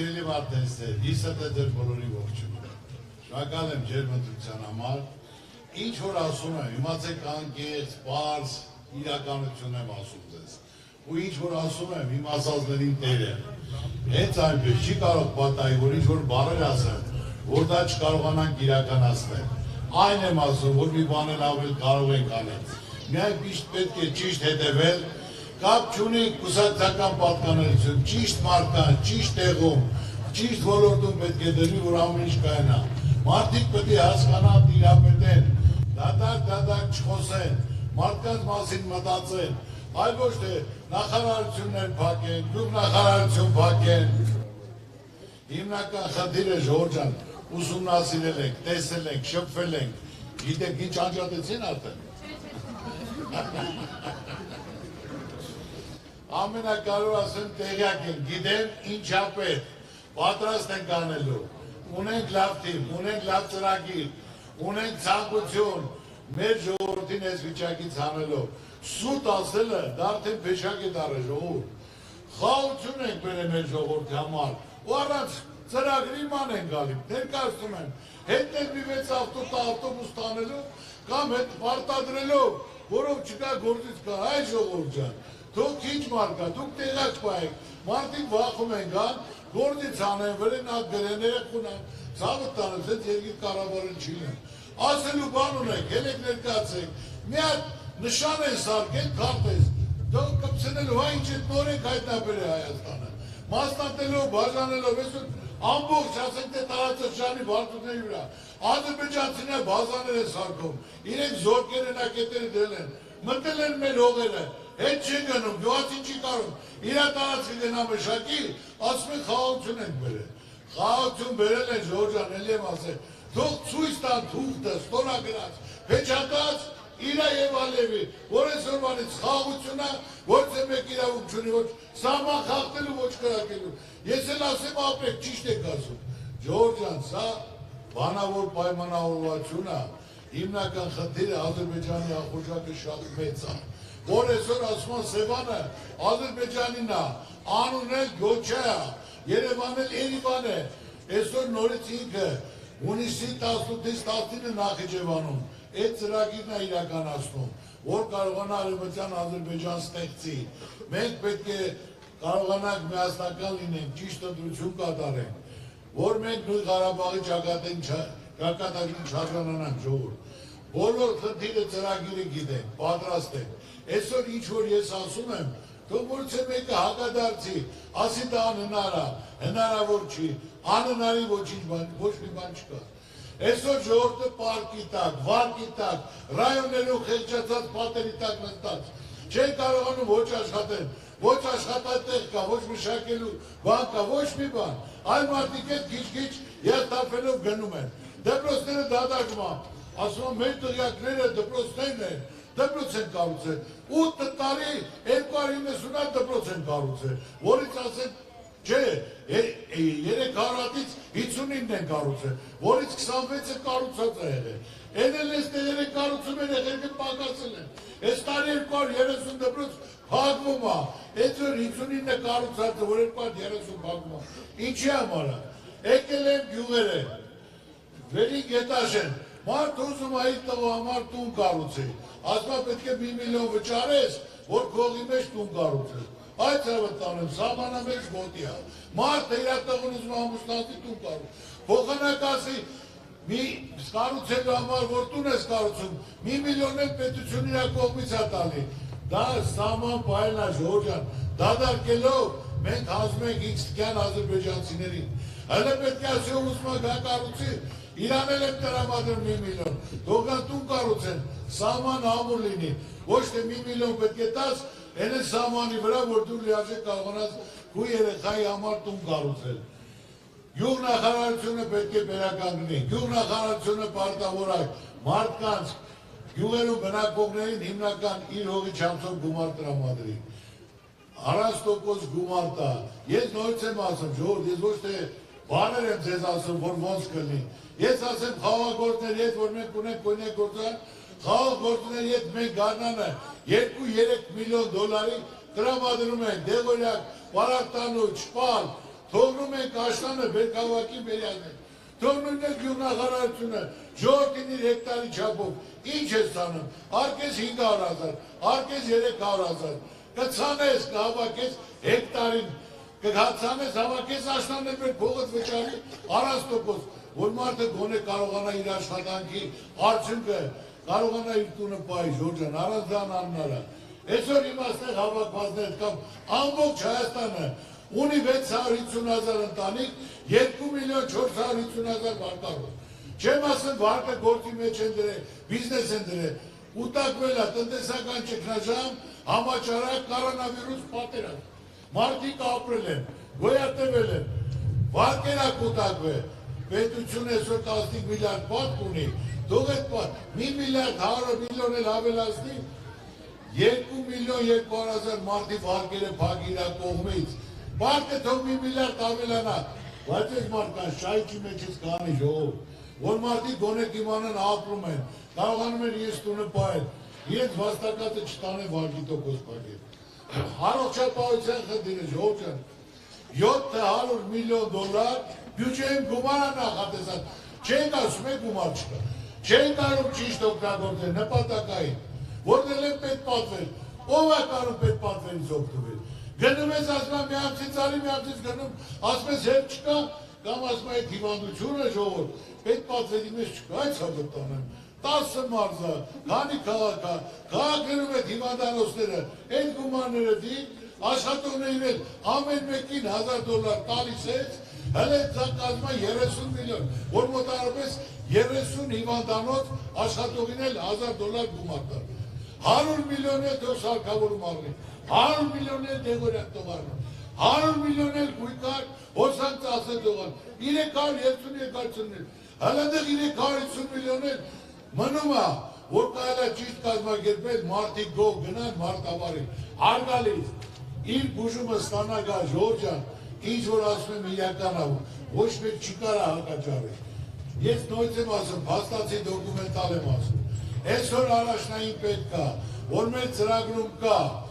սիրելի վարդենստեր, հիսը թե ձեր բոլորի ողջունում։ Շնորհակալ եմ ջեր մտության համար։ Ինչ որ ասում եմ, իմացեք անկեղծ, պարզ, իրականություն եմ ասում ձեզ։ Ու ինչ որ ասում եմ, իմ ասածներին տեր եմ։ Հենց այնպես չի կարող պատահի, որ ինչ որ բառեր ասեմ, որ դա չկարողանանք իրականացնել։ Այն եմ ասում, որ մի բան էլ ավել կարող ենք անել։ Միայն միշտ պետք է ճիշտ հետևել, կապ չունի կուսակցական պատկանելություն, ճիշտ մարդկան, ճիշտ տեղում, ճիշտ ոլորտում պետք է դրվի, որ ամեն ինչ կայանա։ Մարդիկ պետք է հասկանան, տիրապետեն, դատարկ չխոսեն, մարդկանց մասին մտածեն, այլ ոչ թե նախարարություններ փակեն, գյուղնախարարություն փակեն։ Հիմնական խնդիրը Ժողովուրդ ջան, ուսումնասիրել ենք, տեսել ենք, շփվել ենք, գիտեք ինչ անջատեցին արդեն։ Ամենակարևորը ասեմ տեղյակ են, գիտեն ինչա պետք, պատրաստ ենք անելու, ունենք լավ թիմ, ունենք լավ ծրագիր, ունենք ցանկություն մեր ժողովրդին այս վիճակից հանելով։ Սուտ ասելը դա արդեն փեշակ է դառել ժողովուրդ։ Խաղաղություն ենք բերել մեր ժողովրդի համար, ու առանց ծրագրի ման են գալի, ներկայացնում եմ, հետներ մի 6 ավտոբուս տանելով կամ հետ պարտադրելով, որով չկա գործից կա, այ ժողովուրդ ջան, դուք ինչ մարդ կա, դուք տեղակ պայեք, մարդիկ վախում են գան, գործից անեն, վրեն ատ գրեն, երեխուն ան, ցավը տանեմ, ձեզ երկիր կառավարել չի լեն։ Ասելու բան ունենք, ելեք ներկացեք, մի հատ նշան են սարքել, քարտեզ, դուք կպցնելու, հա ինչ էտ նոր ենք հայտնաբերել Հայաստանը, մասնատելով, բաժանելով, այսօր ամբողջ ասենք թե տարածաշրջանի վարդությունների վրա, ադրբեջանցիները բազաներ են սարքում, իրենք զորքեր են ակետերը դրել են, մտել են մեր հողերը, հետ չի գնում, գյուղացին չի կարող, իրա տարածքը գնա մշակի, ասում են խաղաղություն ենք բերել, խաղաղություն բերել են Ժողովուրդ ջան, էլի եմ ասել, թող ցույց տան թուղթը, ստորագրած, փեչատած իրա եւ Ալևի, որ այսօրվանից խաղաղությունն է, ոչ թե մեկ իրավունք չունի, ոչ սահման խախտելու, ոչ կրակելու։ Ես էլ ասեմ ապրեք, ճիշտ եք ասում։ Ժողովուրդ ջան, սա բանավոր պայմանավորվածություն է, հիմնական խնդիրը Ադրբեջանի ախորժակը շատ մեծ է, որ այսօր ասում են Սևանը Ադրբեջանին է, անունն էլ Գոչա է, Երևանն էլ Երևան է, այսօր նորից ինքը հունիսի 18-ից 19-ը Նախիջևանում այդ ծրագիրն է իրականացնում, որ կարողանա Արևմտյան Ադրբեջան ստեղծի։ Մենք պետք է կարողանանք միասնական լինենք, ճիշտ ընտրություն կատարենք, որ մենք նույն Ղարաբաղի ճակատագրին չարժանանանք ժողովուրդ։ Բոլոր խնդիրը ծրագիրը գիտենք, պատրաստ ենք։ Այսօր ինչ որ ես ասում եմ, թող որից է մեկը հակադարձի, ասի դա անհնար է, հնարավոր չի, անհնարի ոչ մի բան չկա։ Այսօր ժողովուրդը պարկի տակ, վարկի տակ, ռայոններում խեղճացած պատերի տակ նստած, չեն կարողանում ոչ աշխատել, ոչ աշխատատեղ կա, ոչ մշակելու բան կա, ոչ մի բան, այլ մարդիկ հետ քիչ-քիչ երթափելով գնում են, դպրոցները դադարում են, ասում են մեր տղյակները դպրոցներն են, դպրոց են կառուցել, 8 տարի 290 դպրոց են կառուցել, որից ասեն չէ, 3 հարատից 59-ն են կառուցել, որից 26-ը կառուցած է եղել, են էլ ես տեղերը կառուցում են եղերքը պակասել են, ես տարի 230 դպրոց փակվում է, այդ որ 59-ը կառուցած է, որ 230 փակվում է, ինչի համար է, եկել են գյուղերը, վերին գետաշ են, մարդ ուզում է իր տղու համար տուն կառուցել, ասում է պետք է 1 միլիոն վճարես, որ քողի մեջ տուն կառուցել, այդ ծավը տանեմ, սահմանամեջ գոտի է, մարդը իր տղուն ուզում ամուսնացի տուն կառուցել, փոխանակասի մի կառուցելու համար, որ տուն ես կառուցում, 1 միլիոն էլ պետություն իր կողմից է տալի, դա սահման պայելն է Ժողովուրդ ջան, դադարքելով մենք հազում ենք X-տկյան ադրբեջանցիներին, հələ պետք է ասի ուզում է գա կառուցի, Իրան էլ եմ տրամադրում 1 միլիոն, թողան տուն կառուցեն, սահման ամուր լինի, ոչ թե 1 միլիոն պետք է տաս, են է սահմանի վրա, որ դու լիարժեք կարողանաս քո երեխայի համար տուն կառուցել։ Գյուղնախարարությունը պետք է վերականգնի, գյուղնախարարությունը պարտավոր է մարդկանց գյուղերում բնակվողներին հիմնական իր հողի չափսով գումար տրամադրի։ Առանց տոկոս գումար տա։ Ես նորից եմ ասում, ժողովուրդ, ես ոչ թե բաներ եմ ձեզ ասում, որ ոնց կլինի։ Ես ասեմ խաղաղորդների հետ, որ մենք ունենք կոնյակ գործարան, խաղաղորդների հետ մենք գարնանը 2-3 միլիոն դոլարի տրամադրում ենք, դեղորյակ, պարարտանու, չպալ, թողնում ենք աշտանը բերքավակի բերյալներ, թողնում ենք գյուղնախարարությունը, ժողովրդին իր հեկտարի չափով ինչ ես ցանում, արկես 500,000, արկես 300,000, կցանես, կհավաքես հեկտարին, կհացանես, հավաքես աշտաններ մեր փողոց վճարի առանց տոկոս, որ մարդը գոնե կարողանա իր աշխատանքի արդյունքը, կարողանա իր տունը պահի, Ժորժան, առանց դրան աննարա։ Այսօր իմաստեղ հավաքվածներ կամ ամբողջ Հայաստանը ունի 650,000 ընտանիք, 2,450,000 վարկառով։ Չեմ ասում վարկը գործի մեջ են դրել, բիզնես են դրել, կուտակվել է տնտեսական ճգնաժամ, համաճարակ, կորոնավիրուս պատերազմ։ Մարդիկ ապրել են, գոյատևել են, վարկեր է կուտակվել, պետությունը այսօր 15 միլիարդ պատկ ունի, թող այդ պատկ, 1 միլիարդ 100 միլիոն էլ ավելացնի, 2,200,000 մարդի վարկերը փակի իր կողմից, վարկը թող 1 միլիարդ ավելանա, բայց այս մարդկանց շայքի մեջից կանի ժողով, որ մարդիկ գոնե կիմանան ապրում են, կարողանում են իրենց տունը պահել, իրենց վաստակածը չտանեն վարկի տոկոս փակել։ Առողջապահության խնդիրը Ժողովրդյան 700 միլիոն դոլար բյուջեին գումար է նախատեսած, չենք ասում է գումար չկա, չեն կարող ճիշտ օգտագործել նպատակային, որտեղ են պետ պատվել, ով է կարող պետ պատվելից օգտվել, գնում ես ասում է միամցից արի, միամցից գնում, ասում ես հետ չկա, կամ ասում է այդ հիվանդությունը ժողովուրդ, պետ պատվելի մեզ չկա, այս հատը տանեմ, 10 մարզա, քանի քաղաք է, քաղաքներում այդ հիվանդանոցները, այդ գումարները դին, աշխատողներին էլ ամեն մեկին $1000 տալիս ես, հələ կազմում է 30 միլիոն, որ մոտավորապես 30 հիվանդանոց աշխատողին էլ $1000 գումար տար։ 100 միլիոն էլ թող սարքավորում առնի, 100 միլիոն էլ դեղորյակ տող առնի, 100 միլիոն էլ գույքար, հոսանք ծասել տողան, 350 հələ դեղ 350 միլիոն էլ մնում է, որ կարելի է ճիշտ կազմակերպել, մարդիկ գող գնան, մարտավարին, հարգալից, իր բուժումը ստանա գա Ժորժան, ինչ որ ասում եմ իրական է, ոչ մեկ չի կարա հակաճարել։ Ես նույնց եմ ասում, փաստացի դոկումենտալ եմ ասում, այսօր առաջնային պետք է, որ մեր ծրագրում կա,